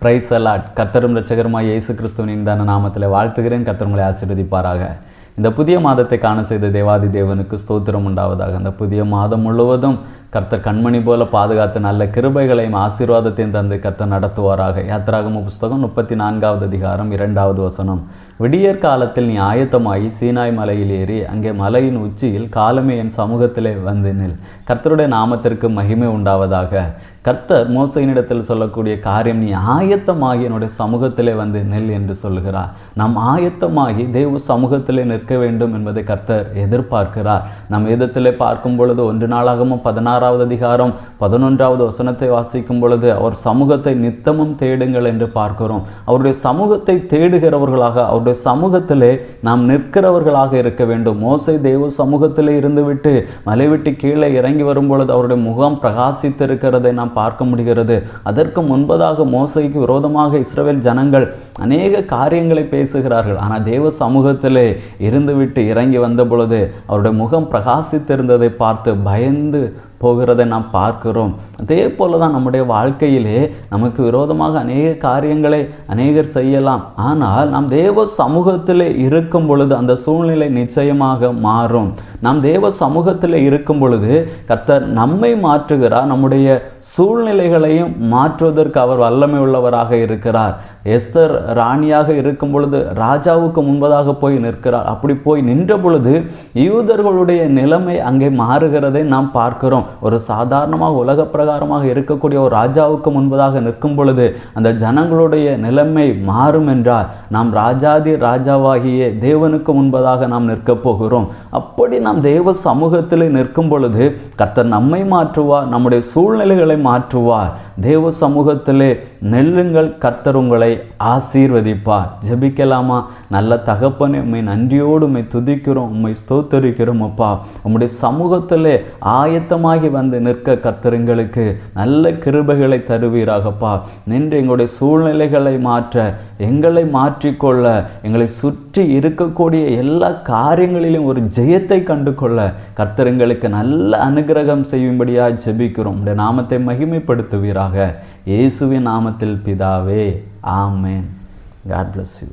Price allot. கர்த்தரும் இரட்சகருமாய் இயேசு கிறிஸ்துவின் இனிதான நாமத்தில் வாழ்த்துகிறேன். கர்த்தர் உங்களை ஆசீர்வதிப்பாராக. இந்த புதிய மாதத்தை காண செய்த தேவாதி தேவனுக்கு ஸ்தோத்திரம் உண்டாவதாக. இந்த புதிய மாதம் முழுவதும் கர்த்தர் கண்மணி போல பாதுகாத்து நல்ல கிருபைகளையும் ஆசீர்வாதத்தையும் தந்து கர்த்தர் நடத்துவாராக. யாத்திராகம புஸ்தகம் 34வது அதிகாரம் 2வது வசனம். விடியற் காலத்தில் நீ ஆயத்தமாகி சீனாய் மலையில் ஏறி அங்கே மலையின் உச்சியில் காலமே என் சமூகத்திலே வந்து நில். கர்த்தருடைய நாமத்திற்கு மகிமை உண்டாவதாக. கர்த்தர் மோசையினிடத்தில் சொல்லக்கூடிய காரியம், நீ ஆயத்தமாகி என்னுடைய சமூகத்திலே வந்து நெல் என்று சொல்கிறார். நாம் ஆயத்தமாகி தேவ சமூகத்திலே நிற்க வேண்டும் என்பதை கர்த்தர் எதிர்பார்க்கிறார். நம் வேதத்திலே பார்க்கும் பொழுது 1 நாளாகமம் 16வது அதிகாரம் 11வது வசனத்தை வாசிக்கும் பொழுது அவர் சமூகத்தை நித்தமும் தேடுங்கள் என்று பார்க்கிறோம். அவருடைய சமூகத்தை தேடுகிறவர்களாக, அவருடைய சமூகத்திலே நாம் நிற்கிறவர்களாக இருக்க வேண்டும். மோசை தேவ சமூகத்திலே இருந்துவிட்டு மலை விட்டு கீழே இறங்கி வரும் பொழுது அவருடைய முகம் பிரகாசித்திருக்கிறதை நாம் பார்க்க முடிகிறது. அதற்கு முன்பதாக மோசைக்கு விரோதமாக இஸ்ரவேல் ஜனங்கள் அநேக காரியங்களை பேசுகிறார்கள். ஆனால் தேவ சமூகத்திலே இருந்துவிட்டு இறங்கி வந்த பொழுது அவருடைய முகம் பிரகாசித்திருந்ததை பார்த்து பயந்து போகிறதை நாம் பார்க்கிறோம். அதே போல தான் நம்முடைய வாழ்க்கையிலே நமக்கு விரோதமாக அநேக காரியங்களை அநேகர் செய்யலாம். ஆனால் நாம் தேவ சமூகத்திலே இருக்கும் பொழுது அந்த சூழ்நிலை நிச்சயமாக மாறும். நாம் தேவ சமூகத்தில் இருக்கும் பொழுது கர்த்தர் நம்மை மாற்றுகிறார். நம்முடைய சூழ்நிலைகளையும் மாற்றுவதற்கு அவர் வல்லமை உள்ளவராக இருக்கிறார். எஸ்தர் ராணியாக இருக்கும் பொழுது ராஜாவுக்கு முன்பதாக போய் நிற்கிறார். அப்படி போய் நின்ற பொழுது யூதர்களுடைய நிலைமை அங்கே மாறுகிறதை நாம் பார்க்கிறோம். ஒரு சாதாரணமாக உலக பிரகாரமாக இருக்கக்கூடிய ஒரு ராஜாவுக்கு முன்பதாக நிற்கும் பொழுது அந்த ஜனங்களுடைய நிலைமை மாறும் என்றால் நாம் ராஜாதி ராஜாவாகிய தேவனுக்கு முன்பதாக நாம் நிற்கப் போகிறோம். அப்படி நாம் தேவ சமூகத்தில் நிற்கும் பொழுது கர்த்தர் நம்மை மாற்றுவார், நம்முடைய சூழ்நிலைகளை மாற்றுவார். தேவ சமூகத்திலே நெல்லுங்கள், கர்த்தர் உங்களை ஆசீர்வதிப்பார். ஜெபிக்கலாமா? நல்ல தகப்பனே, உம்மை நன்றியோடு உம்மை துதிக்கிறோம், உம்மை ஸ்தோத்தரிக்கிறோம் அப்பா. உம்முடைய சமூகத்திலே ஆயத்தமாகி வந்து நிற்க கர்த்தர் எங்களுக்கு நல்ல கிருபைகளை தருவீராகப்பா. நின்று எங்களுடைய சூழ்நிலைகளை மாற்ற, எங்களை மாற்றிக்கொள்ள, எங்களை சுற்றி இருக்கக்கூடிய எல்லா காரியங்களிலும் ஒரு ஜெயத்தை கண்டு கொள்ள கர்த்தர் எங்களுக்கு நல்ல அனுகிரகம் செய்யும்படியாக ஜெபிக்கிறோம். உம்முடைய நாமத்தை மகிமைப்படுத்துவீராக. இயேசுவின் நாமத்தில் பிதாவே, ஆமென். God bless you.